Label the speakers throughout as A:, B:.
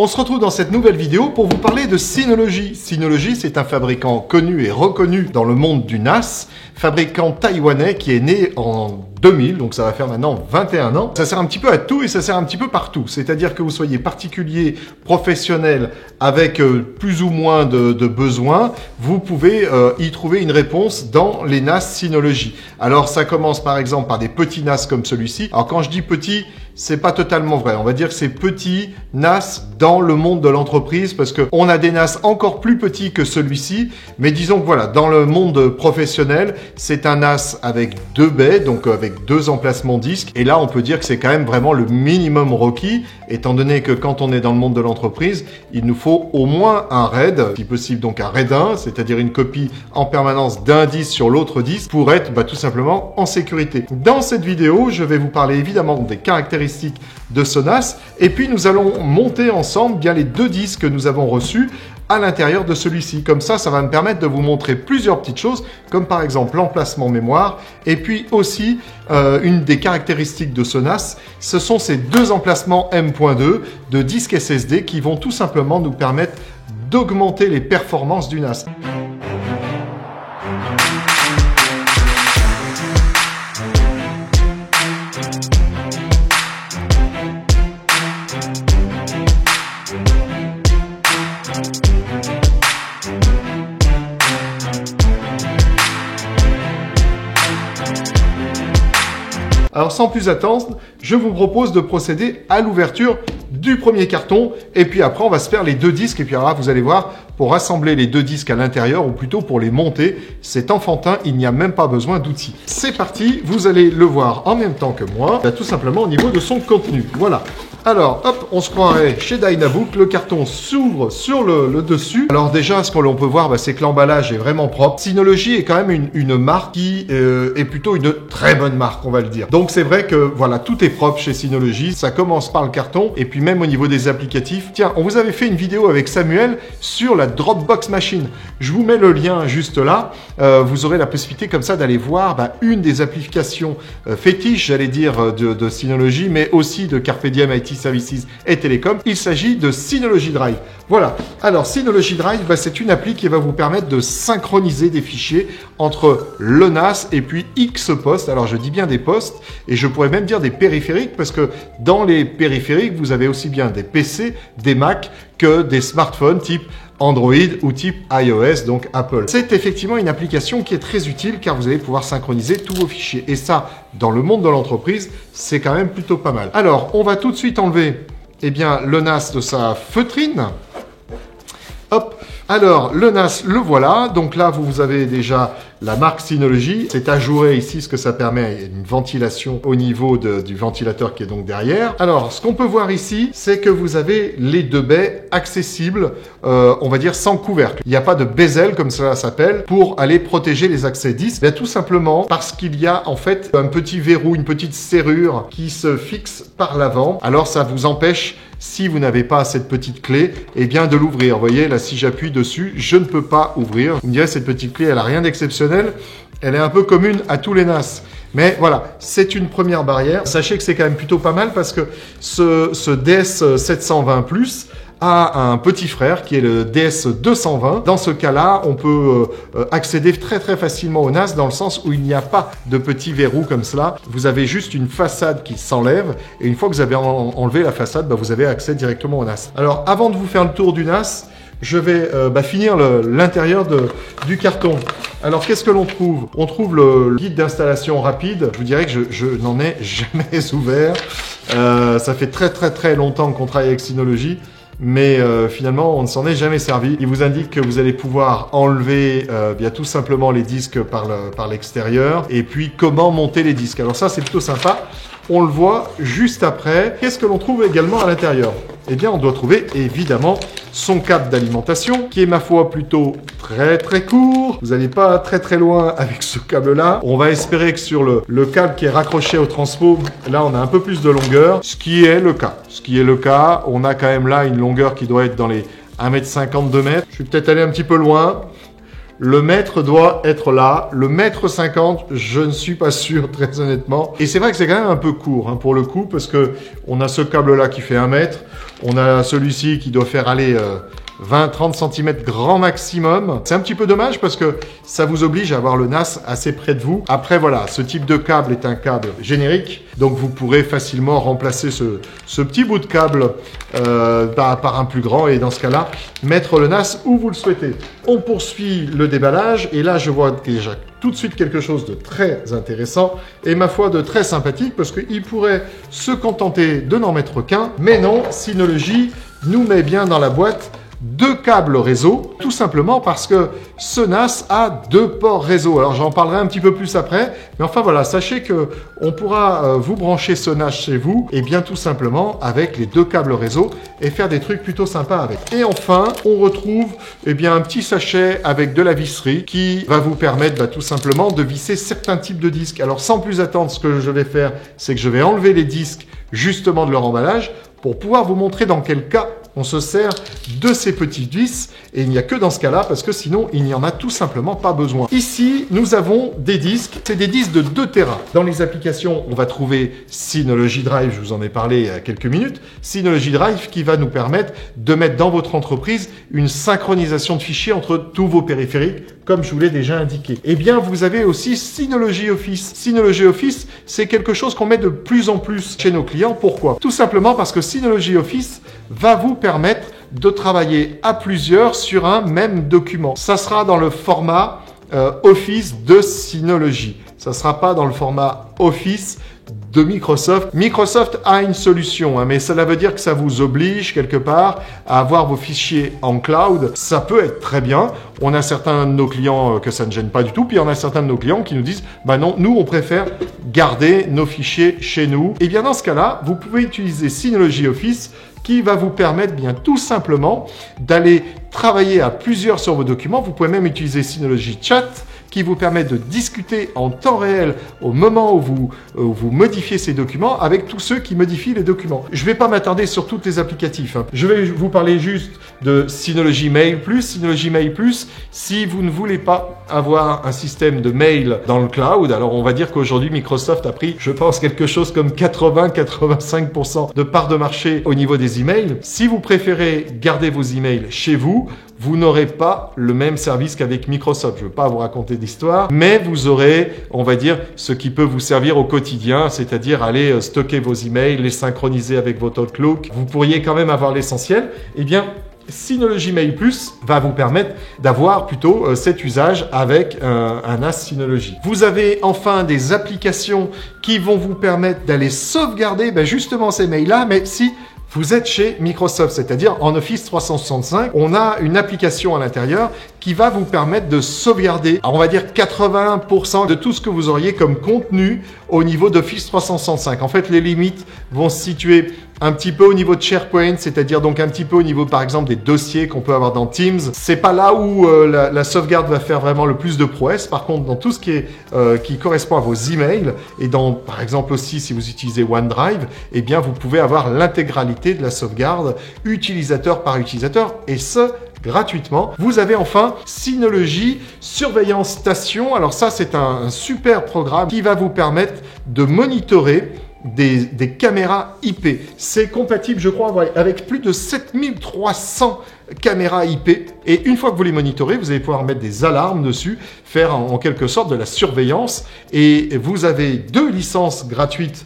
A: On se retrouve dans cette nouvelle vidéo pour vous parler de Synology. Synology, c'est un fabricant connu et reconnu dans le monde du NAS, fabricant taïwanais qui est né en 2000, donc ça va faire maintenant 21 ans. Ça sert un petit peu à tout et ça sert un petit peu partout. C'est-à-dire que vous soyez particulier, professionnel, avec plus ou moins de besoins, vous pouvez y trouver une réponse dans les NAS Synology. Alors ça commence par exemple par des petits NAS comme celui-ci. Alors quand je dis petit, c'est pas totalement vrai. On va dire que c'est petit NAS dans le monde de l'entreprise parce que on a des NAS encore plus petits que celui-ci. Mais disons que voilà, dans le monde professionnel, c'est un NAS avec 2 baies, donc avec 2 emplacements disques. Et là, on peut dire que c'est quand même vraiment le minimum requis, étant donné que quand on est dans le monde de l'entreprise, il nous faut au moins un RAID, si possible donc un RAID 1, c'est-à-dire une copie en permanence d'un disque sur l'autre disque pour être tout simplement en sécurité. Dans cette vidéo, je vais vous parler évidemment des caractéristiques de ce NAS et puis nous allons monter ensemble bien les 2 disques que nous avons reçus à l'intérieur de celui-ci. Comme ça va me permettre de vous montrer plusieurs petites choses, comme par exemple l'emplacement mémoire, et puis aussi une des caractéristiques de ce NAS, ce sont ces 2 emplacements M.2 de disques SSD qui vont tout simplement nous permettre d'augmenter les performances du NAS. Alors sans plus attendre, je vous propose de procéder à l'ouverture du premier carton et puis après on va se faire les 2 disques et puis alors là, vous allez voir, pour rassembler les 2 disques à l'intérieur ou plutôt pour les monter, c'est enfantin, il n'y a même pas besoin d'outils. C'est parti, vous allez le voir en même temps que moi, tout simplement au niveau de son contenu. Voilà. Alors, hop, on se croirait chez Dynabook, le carton s'ouvre sur le dessus. Alors déjà, ce que l'on peut voir, c'est que l'emballage est vraiment propre. Synology est quand même une marque qui est plutôt une très bonne marque, on va le dire. Donc c'est vrai que voilà, tout est propre chez Synology. Ça commence par le carton et puis même au niveau des applicatifs. Tiens, on vous avait fait une vidéo avec Samuel sur la Dropbox Machine. Je vous mets le lien juste là. Vous aurez la possibilité comme ça d'aller voir une des applications fétiches, j'allais dire, de Synology, mais aussi de Carpe Diem IT Services et Télécom. Il s'agit de Synology Drive. Voilà. Alors, Synology Drive, c'est une appli qui va vous permettre de synchroniser des fichiers entre le NAS et puis X postes. Alors, je dis bien des postes et je pourrais même dire des périphériques parce que dans les périphériques, vous avez aussi bien des PC, des Mac que des smartphones type Android ou type iOS, donc Apple. C'est effectivement une application qui est très utile car vous allez pouvoir synchroniser tous vos fichiers. Et ça, dans le monde de l'entreprise, c'est quand même plutôt pas mal. Alors, on va tout de suite enlever le NAS de sa feutrine. Hop. Alors, le NAS, le voilà. Donc là, vous avez déjà la marque Synology. C'est ajouré ici, ce que ça permet, une ventilation au niveau du ventilateur qui est donc derrière. Alors, ce qu'on peut voir ici, c'est que vous avez les 2 baies accessibles, on va dire sans couvercle. Il n'y a pas de bezel, comme cela s'appelle, pour aller protéger les accès disques. Tout simplement parce qu'il y a en fait un petit verrou, une petite serrure qui se fixe par l'avant. Alors, ça vous empêche, si vous n'avez pas cette petite clé, de l'ouvrir. Vous voyez, là, si j'appuie dessus, je ne peux pas ouvrir. Vous me direz, cette petite clé, elle n'a rien d'exceptionnel. Elle est un peu commune à tous les NAS. Mais voilà, c'est une première barrière. Sachez que c'est quand même plutôt pas mal parce que ce DS720+, a un petit frère qui est le DS220. Dans ce cas-là, on peut accéder très très facilement au NAS dans le sens où il n'y a pas de petit verrou comme cela. Vous avez juste une façade qui s'enlève et une fois que vous avez enlevé la façade, vous avez accès directement au NAS. Alors, avant de vous faire le tour du NAS, je vais finir l'intérieur du carton. Alors, qu'est-ce que l'on trouve? On trouve le guide d'installation rapide. Je vous dirais que je n'en ai jamais ouvert. Ça fait très très très longtemps qu'on travaille avec Synology. Mais finalement, on ne s'en est jamais servi. Il vous indique que vous allez pouvoir enlever tout simplement les disques par l'extérieur et puis comment monter les disques. Alors ça, c'est plutôt sympa. On le voit juste après. Qu'est-ce que l'on trouve également à l'intérieur? On doit trouver évidemment son câble d'alimentation qui est, ma foi, plutôt très très court. Vous n'allez pas très très loin avec ce câble-là. On va espérer que sur le câble qui est raccroché au transpo, là, on a un peu plus de longueur, ce qui est le cas. On a quand même là une longueur qui doit être dans les 1,50 m, 2 m. Je suis peut-être allé un petit peu loin. Le mètre doit être là. Le mètre 50, je ne suis pas sûr, très honnêtement. Et c'est vrai que c'est quand même un peu court, hein, pour le coup, parce que on a ce câble-là qui fait 1 mètre. On a celui-ci qui doit faire aller 20-30 cm grand maximum. C'est un petit peu dommage parce que ça vous oblige à avoir le NAS assez près de vous. Après voilà, ce type de câble est un câble générique, donc vous pourrez facilement remplacer ce petit bout de câble par un plus grand et dans ce cas-là, mettre le NAS où vous le souhaitez. On poursuit le déballage et là je vois déjà tout de suite quelque chose de très intéressant et ma foi de très sympathique parce qu'il pourrait se contenter de n'en mettre qu'un, mais non, Synology nous met bien dans la boîte 2 câbles réseau, tout simplement parce que ce NAS a 2 ports réseau. Alors j'en parlerai un petit peu plus après, mais enfin voilà, sachez que on pourra vous brancher ce NAS chez vous, et bien tout simplement avec les 2 câbles réseau et faire des trucs plutôt sympas avec. Et enfin, on retrouve bien un petit sachet avec de la visserie qui va vous permettre tout simplement de visser certains types de disques. Alors sans plus attendre, ce que je vais faire, c'est que je vais enlever les disques justement de leur emballage pour pouvoir vous montrer dans quel cas on se sert de ces petites vis et il n'y a que dans ce cas-là parce que sinon il n'y en a tout simplement pas besoin. Ici, nous avons des disques, c'est des disques de 2 Tera. Dans les applications, on va trouver Synology Drive, je vous en ai parlé il y a quelques minutes, Synology Drive qui va nous permettre de mettre dans votre entreprise une synchronisation de fichiers entre tous vos périphériques, comme je vous l'ai déjà indiqué. Eh bien, vous avez aussi Synology Office. Synology Office, c'est quelque chose qu'on met de plus en plus chez nos clients. Pourquoi? Tout simplement parce que Synology Office va vous permettre de travailler à plusieurs sur un même document. Ça sera dans le format Office de Synology. Ça ne sera pas dans le format Office de Microsoft. Microsoft a une solution, mais cela veut dire que ça vous oblige quelque part à avoir vos fichiers en cloud. Ça peut être très bien. On a certains de nos clients que ça ne gêne pas du tout, puis on a certains de nos clients qui nous disent « bah non, nous on préfère garder nos fichiers chez nous ». Et bien dans ce cas-là, vous pouvez utiliser Synology Office qui va vous permettre bien tout simplement d'aller travailler à plusieurs sur vos documents. Vous pouvez même utiliser Synology Chat qui vous permet de discuter en temps réel au moment où vous modifiez ces documents avec tous ceux qui modifient les documents. Je ne vais pas m'attarder sur tous les applicatifs. Je vais vous parler juste de Synology Mail Plus. Synology Mail Plus, si vous ne voulez pas avoir un système de mail dans le cloud, alors on va dire qu'aujourd'hui Microsoft a pris, je pense, quelque chose comme 80-85% de part de marché au niveau des emails. Si vous préférez garder vos emails chez vous, vous n'aurez pas le même service qu'avec Microsoft. Je ne veux pas vous raconter d'histoire, mais vous aurez, on va dire, ce qui peut vous servir au quotidien, c'est-à-dire aller stocker vos emails, les synchroniser avec votre Outlook. Vous pourriez quand même avoir l'essentiel. Eh bien, Synology Mail Plus va vous permettre d'avoir plutôt cet usage avec un NAS Synology. Vous avez enfin des applications qui vont vous permettre d'aller sauvegarder justement ces mails-là, mais si vous êtes chez Microsoft, c'est-à-dire en Office 365, on a une application à l'intérieur qui va vous permettre de sauvegarder, on va dire 80% de tout ce que vous auriez comme contenu au niveau d'Office 365. En fait, les limites vont se situer un petit peu au niveau de SharePoint, c'est-à-dire donc un petit peu au niveau, par exemple, des dossiers qu'on peut avoir dans Teams. C'est pas là où la sauvegarde va faire vraiment le plus de prouesses. Par contre, dans tout ce qui correspond à vos emails et dans, par exemple aussi, si vous utilisez OneDrive, eh bien, vous pouvez avoir l'intégralité de la sauvegarde utilisateur par utilisateur et ce, gratuitement. Vous avez enfin Synology Surveillance Station. Alors ça, c'est un super programme qui va vous permettre de monitorer des caméras IP. C'est compatible, je crois, avec plus de 7300 caméras IP. Et une fois que vous les monitorez, vous allez pouvoir mettre des alarmes dessus, faire en quelque sorte de la surveillance. Et vous avez 2 licences gratuites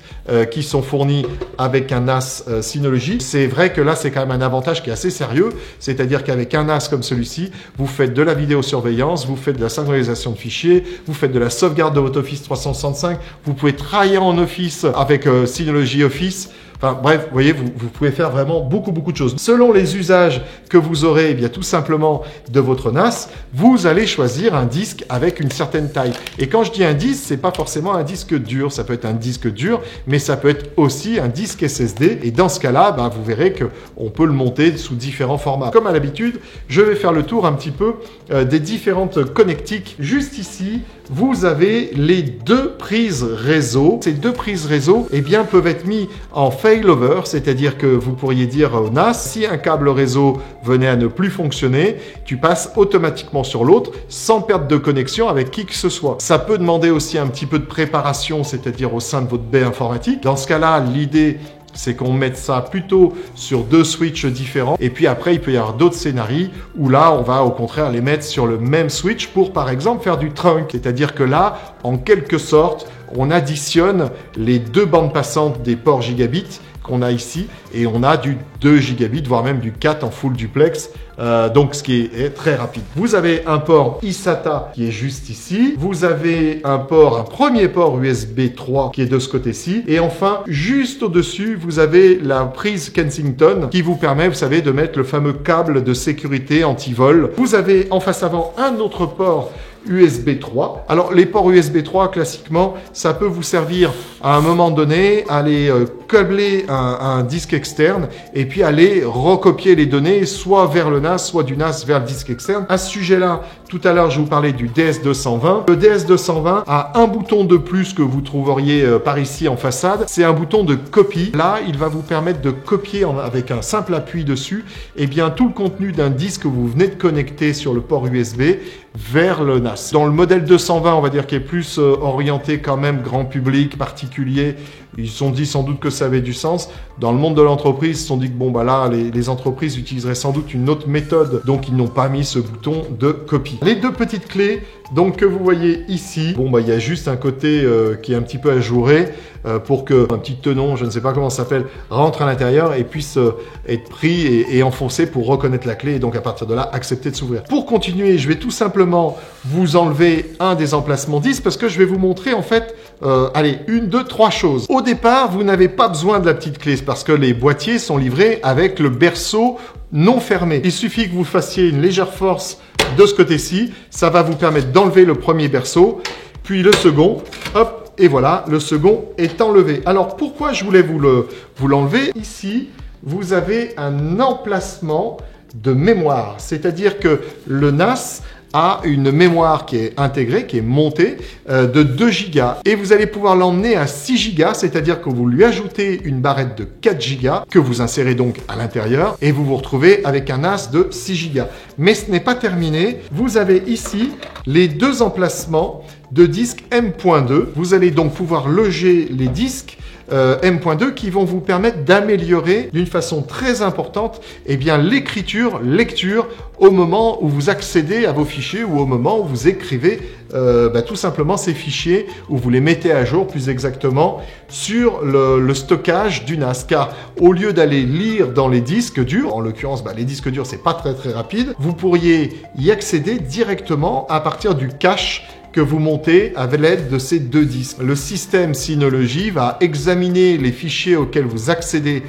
A: qui sont fournies avec un NAS Synology. C'est vrai que là, c'est quand même un avantage qui est assez sérieux. C'est-à-dire qu'avec un NAS comme celui-ci, vous faites de la vidéosurveillance, vous faites de la synchronisation de fichiers, vous faites de la sauvegarde de votre Office 365, vous pouvez travailler en Office avec Synology Office. Enfin, bref, vous voyez, vous pouvez faire vraiment beaucoup de choses. Selon les usages que vous aurez, eh bien, tout simplement de votre NAS, vous allez choisir un disque avec une certaine taille. Et quand je dis un disque, c'est pas forcément un disque dur. Ça peut être un disque dur, mais ça peut être aussi un disque SSD. Et dans ce cas-là, vous verrez qu'on peut le monter sous différents formats. Comme à l'habitude, je vais faire le tour un petit peu des différentes connectiques. Juste ici, vous avez les 2 prises réseau. Ces 2 prises réseau, eh bien, peuvent être mis en failover, c'est-à-dire que vous pourriez dire au NAS, si un câble réseau venait à ne plus fonctionner, tu passes automatiquement sur l'autre sans perte de connexion avec qui que ce soit. Ça peut demander aussi un petit peu de préparation, c'est-à-dire au sein de votre baie informatique. Dans ce cas-là, l'idée c'est qu'on mette ça plutôt sur 2 switches différents. Et puis après, il peut y avoir d'autres scénarios où là, on va au contraire les mettre sur le même switch pour, par exemple, faire du trunk. C'est-à-dire que là, en quelque sorte, on additionne les 2 bandes passantes des ports gigabits qu'on a ici et on a du 2 gigabits, voire même du 4 en full duplex. Donc ce qui est très rapide. Vous avez un port eSATA qui est juste ici. Vous avez un premier port USB 3 qui est de ce côté-ci. Et enfin, juste au-dessus, vous avez la prise Kensington qui vous permet, vous savez, de mettre le fameux câble de sécurité anti-vol. Vous avez en face avant un autre port USB 3. Alors les ports USB 3 classiquement, ça peut vous servir à un moment donné à aller câbler un disque externe et puis aller recopier les données soit vers le NAS, soit du NAS vers le disque externe. À ce sujet-là, tout à l'heure je vous parlais du DS220. Le DS220 a un bouton de plus que vous trouveriez par ici en façade. C'est un bouton de copie. Là, il va vous permettre de copier avec un simple appui dessus, eh bien tout le contenu d'un disque que vous venez de connecter sur le port USB vers le NAS. Dans le modèle 220, on va dire qu'il est plus orienté quand même grand public, particulier, ils se sont dit sans doute que ça avait du sens. Dans le monde de l'entreprise, ils se sont dit que bon bah là, les entreprises utiliseraient sans doute une autre méthode, donc ils n'ont pas mis ce bouton de copie. Les 2 petites clés donc que vous voyez ici, bon bah il y a juste un côté qui est un petit peu ajouré pour que un petit tenon, je ne sais pas comment ça s'appelle, rentre à l'intérieur et puisse être pris et enfoncé pour reconnaître la clé et donc à partir de là accepter de s'ouvrir. Pour continuer, je vais tout simplement vous enlever un des emplacements 10 parce que je vais vous montrer en fait, allez, 1, 2, 3 choses. Au départ, vous n'avez pas besoin de la petite clé parce que les boîtiers sont livrés avec le berceau non fermé. Il suffit que vous fassiez une légère force de ce côté-ci, ça va vous permettre d'enlever le premier berceau, puis le second, hop, et voilà, le second est enlevé. Alors pourquoi je voulais vous l'enlever? Ici, vous avez un emplacement de mémoire, c'est-à-dire que le NAS a une mémoire qui est intégrée, qui est montée de 2 Go. Et vous allez pouvoir l'emmener à 6 Go, c'est-à-dire que vous lui ajoutez une barrette de 4 Go que vous insérez donc à l'intérieur et vous vous retrouvez avec un NAS de 6 Go. Mais ce n'est pas terminé. Vous avez ici les 2 emplacements de disques M.2. Vous allez donc pouvoir loger les disques M.2 qui vont vous permettre d'améliorer d'une façon très importante eh bien, lecture au moment où vous accédez à vos fichiers ou au moment où vous écrivez tout simplement ces fichiers ou vous les mettez à jour plus exactement sur le stockage du NAS. Car au lieu d'aller lire dans les disques durs, en l'occurrence les disques durs c'est pas très rapide, vous pourriez y accéder directement à partir du cache que vous montez avec l'aide de ces 2 disques. Le système Synology va examiner les fichiers auxquels vous accédez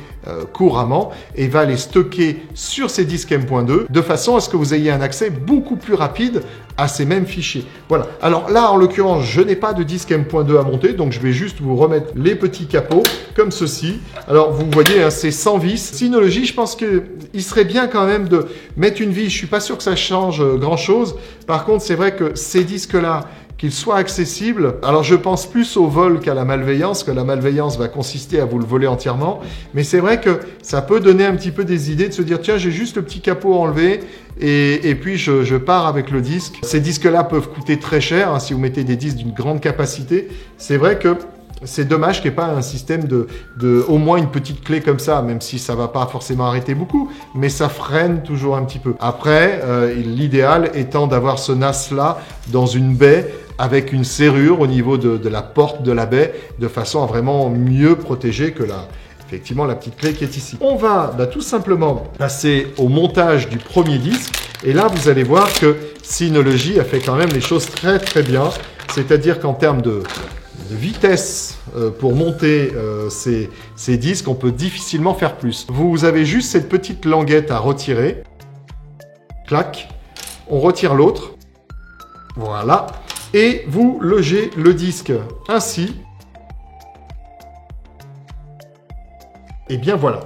A: couramment et va les stocker sur ces disques M.2 de façon à ce que vous ayez un accès beaucoup plus rapide à ces mêmes fichiers. Voilà. Alors là, en l'occurrence, je n'ai pas de disque M.2 à monter, donc je vais juste vous remettre les petits capots comme ceci. Alors vous voyez, hein, c'est sans vis. Synology, je pense qu'il serait bien quand même de mettre une vis. Je suis pas sûr que ça change grand-chose. Par contre, c'est vrai que ces disques-là, qu'ils soient accessibles. Alors je pense plus au vol qu'à la malveillance, que la malveillance va consister à vous le voler entièrement, mais c'est vrai que ça peut donner un petit peu des idées de se dire tiens j'ai juste le petit capot enlevé et puis je pars avec le disque. Ces disques-là peuvent coûter très cher hein, si vous mettez des disques d'une grande capacité. C'est vrai que c'est dommage qu'il n'y ait pas un système de au moins une petite clé comme ça, même si ça va pas forcément arrêter beaucoup, mais ça freine toujours un petit peu. Après, l'idéal étant d'avoir ce NAS-là dans une baie avec une serrure au niveau de la porte de la baie, de façon à vraiment mieux protéger que effectivement la petite clé qui est ici. On va tout simplement passer au montage du premier disque, et là vous allez voir que Synology a fait quand même les choses très bien, c'est-à-dire qu'en termes de vitesse pour monter ces disques, on peut difficilement faire plus. Vous avez juste cette petite languette à retirer. Clac. On retire l'autre. Voilà. Et vous logez le disque ainsi. Et bien voilà.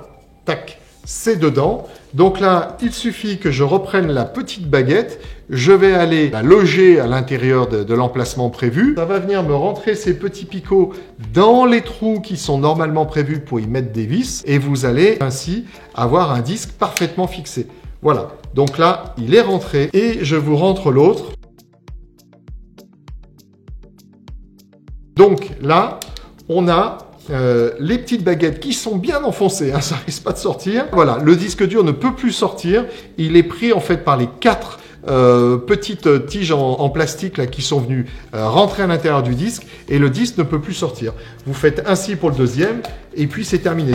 A: Tac. C'est dedans. Donc là, il suffit que je reprenne la petite baguette. Je vais aller la loger à l'intérieur de l'emplacement prévu. Ça va venir me rentrer ces petits picots dans les trous qui sont normalement prévus pour y mettre des vis. Et vous allez ainsi avoir un disque parfaitement fixé. Voilà. Donc là, il est rentré. Et je vous rentre l'autre. Donc là, on a les petites baguettes qui sont bien enfoncées, hein, ça risque pas de sortir. Voilà, le disque dur ne peut plus sortir. Il est pris en fait par les 4 petites tiges en plastique là, qui sont venues rentrer à l'intérieur du disque et le disque ne peut plus sortir. Vous faites ainsi pour le deuxième et puis c'est terminé.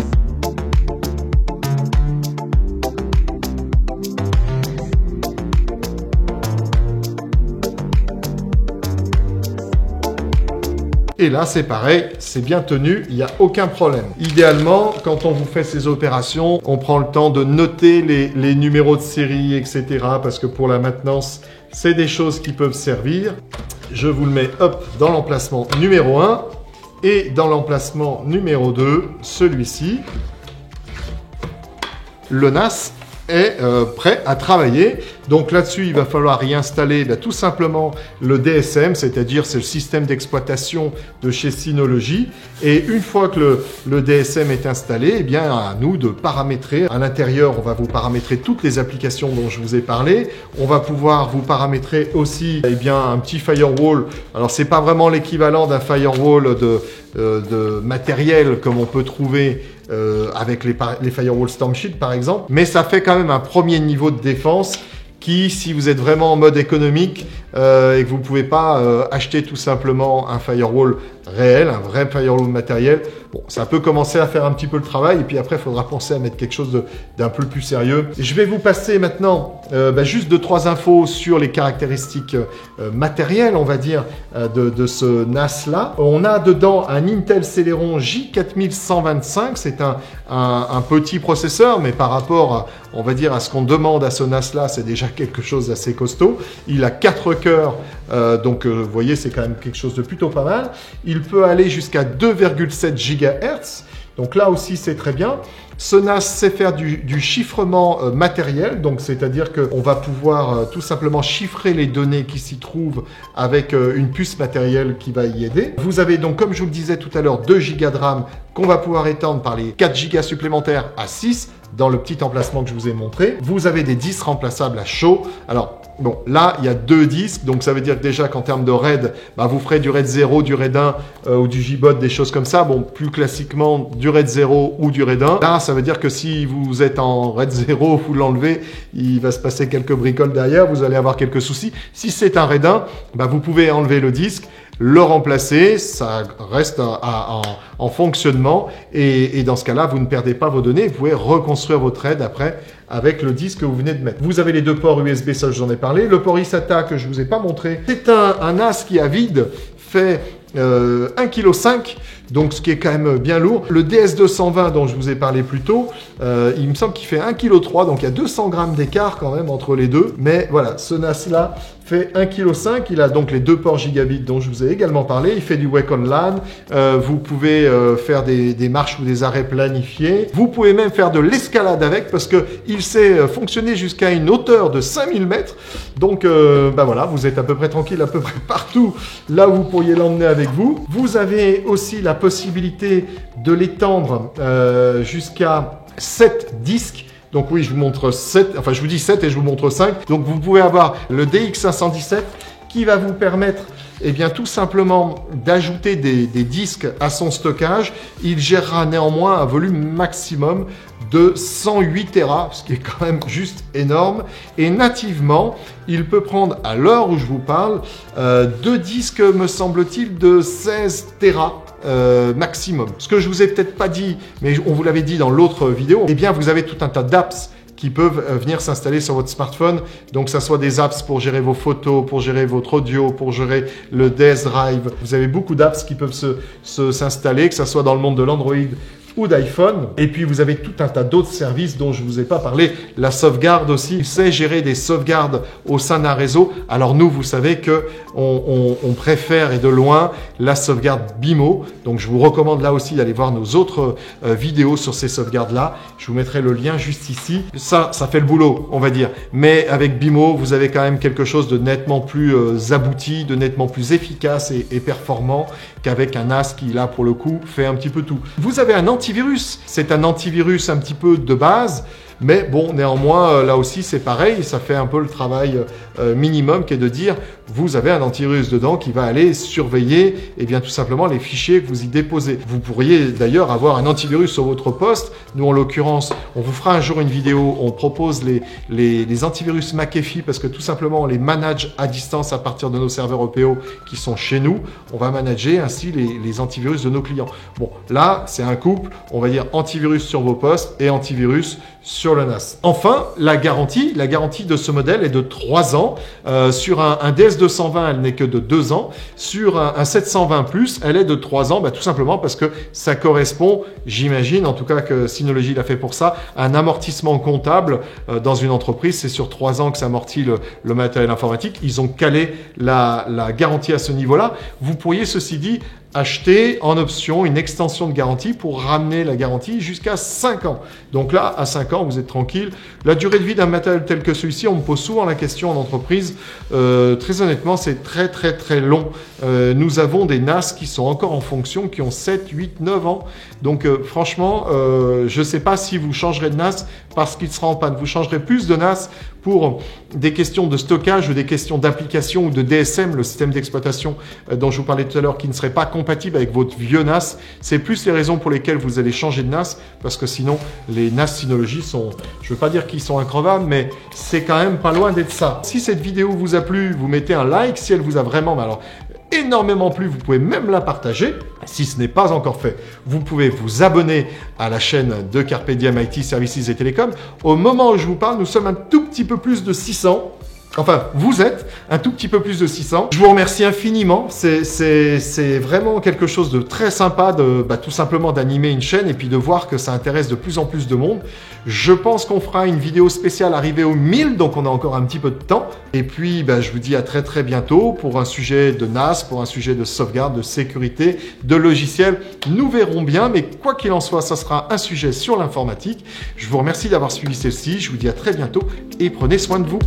A: Et là, c'est pareil, c'est bien tenu, il n'y a aucun problème. Idéalement, quand on vous fait ces opérations, on prend le temps de noter les numéros de série, etc. Parce que pour la maintenance, c'est des choses qui peuvent servir. Je vous le mets, hop, dans l'emplacement numéro 1 et dans l'emplacement numéro 2, celui-ci. Le NAS est prêt à travailler. Donc là-dessus, il va falloir y installer tout simplement le DSM, c'est-à-dire c'est le système d'exploitation de chez Synology. Et une fois que le DSM est installé, eh bien à nous de paramétrer. À l'intérieur, on va vous paramétrer toutes les applications dont je vous ai parlé. On va pouvoir vous paramétrer aussi un petit firewall. Alors c'est pas vraiment l'équivalent d'un firewall de matériel comme on peut trouver avec les firewalls Stormshield par exemple, mais ça fait quand même un premier niveau de défense qui, si vous êtes vraiment en mode économique et que vous ne pouvez pas acheter tout simplement un firewall réel, un vrai firewall matériel, bon, ça peut commencer à faire un petit peu le travail et puis après, il faudra penser à mettre quelque chose d'un peu plus sérieux. Et je vais vous passer maintenant juste 2-3 infos sur les caractéristiques matérielles, on va dire, de ce NAS-là. On a dedans un Intel Celeron J4125, c'est un petit processeur, mais par rapport, on va dire, à ce qu'on demande à ce NAS-là, c'est déjà quelque chose d'assez costaud. Il a 4 cœurs, donc vous voyez, c'est quand même quelque chose de plutôt pas mal. Il peut aller jusqu'à 2,7 GHz, donc là aussi c'est très bien. Ce NAS sait faire du chiffrement matériel, donc c'est-à-dire qu'on va pouvoir tout simplement chiffrer les données qui s'y trouvent avec une puce matérielle qui va y aider. Vous avez donc, comme je vous le disais tout à l'heure, 2 Go de RAM qu'on va pouvoir étendre par les 4 Go supplémentaires à 6 dans le petit emplacement que je vous ai montré. Vous avez des disques remplaçables à chaud. Alors, bon, là, il y a 2 disques, donc ça veut dire que déjà qu'en termes de RAID, vous ferez du RAID 0, du RAID 1 ou du JBOD, des choses comme ça. Bon, plus classiquement, du RAID 0 ou du RAID 1. Là, ça veut dire que si vous êtes en RAID 0, vous l'enlevez, il va se passer quelques bricoles derrière, vous allez avoir quelques soucis. Si c'est un RAID 1, vous pouvez enlever le disque, le remplacer, ça reste en fonctionnement et dans ce cas-là, vous ne perdez pas vos données, vous pouvez reconstruire votre RAID après avec le disque que vous venez de mettre. Vous avez les 2 ports USB, ça j'en ai parlé. Le port eSATA que je vous ai pas montré, c'est un NAS qui à vide fait 1,5 kg, donc ce qui est quand même bien lourd. Le DS220 dont je vous ai parlé plus tôt, il me semble qu'il fait 1,3 kg, donc il y a 200 grammes d'écart quand même entre les deux. Mais voilà, ce NAS-là fait 1,5 kg. Il a donc les 2 ports gigabit dont je vous ai également parlé. Il fait du Wake on LAN. Vous pouvez faire des marches ou des arrêts planifiés. Vous pouvez même faire de l'escalade avec parce qu'il sait fonctionner jusqu'à une hauteur de 5000 mètres. Donc voilà, vous êtes à peu près tranquille à peu près partout là où vous pourriez l'emmener avec vous. Vous avez aussi la possibilité de l'étendre jusqu'à 7 disques. Donc oui, je vous montre 7, enfin je vous dis 7 et je vous montre 5. Donc vous pouvez avoir le DX517 qui va vous permettre tout simplement d'ajouter des disques à son stockage. Il gérera néanmoins un volume maximum de 108 Tera, ce qui est quand même juste énorme. Et nativement, il peut prendre, à l'heure où je vous parle, 2 disques, me semble-t-il, de 16 Tera. Maximum. Ce que je vous ai peut-être pas dit, mais on vous l'avait dit dans l'autre vidéo, vous avez tout un tas d'apps qui peuvent venir s'installer sur votre smartphone. Donc, ça soit des apps pour gérer vos photos, pour gérer votre audio, pour gérer le DS Drive. Vous avez beaucoup d'apps qui peuvent s'installer, que ce soit dans le monde de l'Android ou d'iPhone. Et puis, vous avez tout un tas d'autres services dont je ne vous ai pas parlé. La sauvegarde aussi. Il sait gérer des sauvegardes au sein d'un réseau. Alors nous, vous savez que on préfère et de loin la sauvegarde BIMO. Donc, je vous recommande là aussi d'aller voir nos autres vidéos sur ces sauvegardes-là. Je vous mettrai le lien juste ici. Ça fait le boulot, on va dire. Mais avec BIMO, vous avez quand même quelque chose de nettement plus abouti, de nettement plus efficace et performant qu'avec un NAS qui, là, pour le coup, fait un petit peu tout. Vous avez un antivirus. C'est un antivirus un petit peu de base. Mais bon, néanmoins, là aussi, c'est pareil, ça fait un peu le travail minimum qui est de dire, vous avez un antivirus dedans qui va aller surveiller, eh bien, tout simplement les fichiers que vous y déposez. Vous pourriez d'ailleurs avoir un antivirus sur votre poste. Nous, en l'occurrence, on vous fera un jour une vidéo, on propose les antivirus McAfee parce que tout simplement, on les manage à distance à partir de nos serveurs EPO qui sont chez nous. On va manager ainsi les antivirus de nos clients. Bon, là, c'est un couple, on va dire antivirus sur vos postes et antivirus sur le NAS. Enfin, la garantie de ce modèle est de 3 ans. Sur un DS220, elle n'est que de 2 ans. Sur un 720+, elle est de 3 ans, tout simplement parce que ça correspond, j'imagine, en tout cas que Synology l'a fait pour ça, à un amortissement comptable dans une entreprise. C'est sur 3 ans que ça amortit le matériel informatique. Ils ont calé la garantie à ce niveau-là. Vous pourriez, ceci dit, acheter en option une extension de garantie pour ramener la garantie jusqu'à 5 ans. Donc là, à 5 ans, vous êtes tranquille. La durée de vie d'un matériel tel que celui-ci, on me pose souvent la question en entreprise. Très honnêtement, c'est très long. Nous avons des NAS qui sont encore en fonction, qui ont 7, 8, 9 ans. Donc franchement, je ne sais pas si vous changerez de NAS parce qu'il sera en panne. Vous changerez plus de NAS pour des questions de stockage ou des questions d'application ou de DSM, le système d'exploitation dont je vous parlais tout à l'heure, qui ne serait pas compatible avec votre vieux NAS. C'est plus les raisons pour lesquelles vous allez changer de NAS, parce que sinon, les NAS Synology sont, je ne veux pas dire qu'ils sont increvables, mais c'est quand même pas loin d'être ça. Si cette vidéo vous a plu, vous mettez un like. Si elle vous a vraiment, alors énormément plu, vous pouvez même la partager. Si ce n'est pas encore fait, vous pouvez vous abonner à la chaîne de Carpe Diem IT Services et Télécom. Au moment où je vous parle, nous sommes un tout petit peu plus de 600. Enfin, vous êtes un tout petit peu plus de 600. Je vous remercie infiniment. C'est vraiment quelque chose de très sympa de tout simplement d'animer une chaîne et puis de voir que ça intéresse de plus en plus de monde. Je pense qu'on fera une vidéo spéciale arrivée aux 1000, donc on a encore un petit peu de temps. Et puis, je vous dis à très bientôt pour un sujet de NAS, pour un sujet de sauvegarde, de sécurité, de logiciel. Nous verrons bien, mais quoi qu'il en soit, ça sera un sujet sur l'informatique. Je vous remercie d'avoir suivi celle-ci. Je vous dis à très bientôt et prenez soin de vous.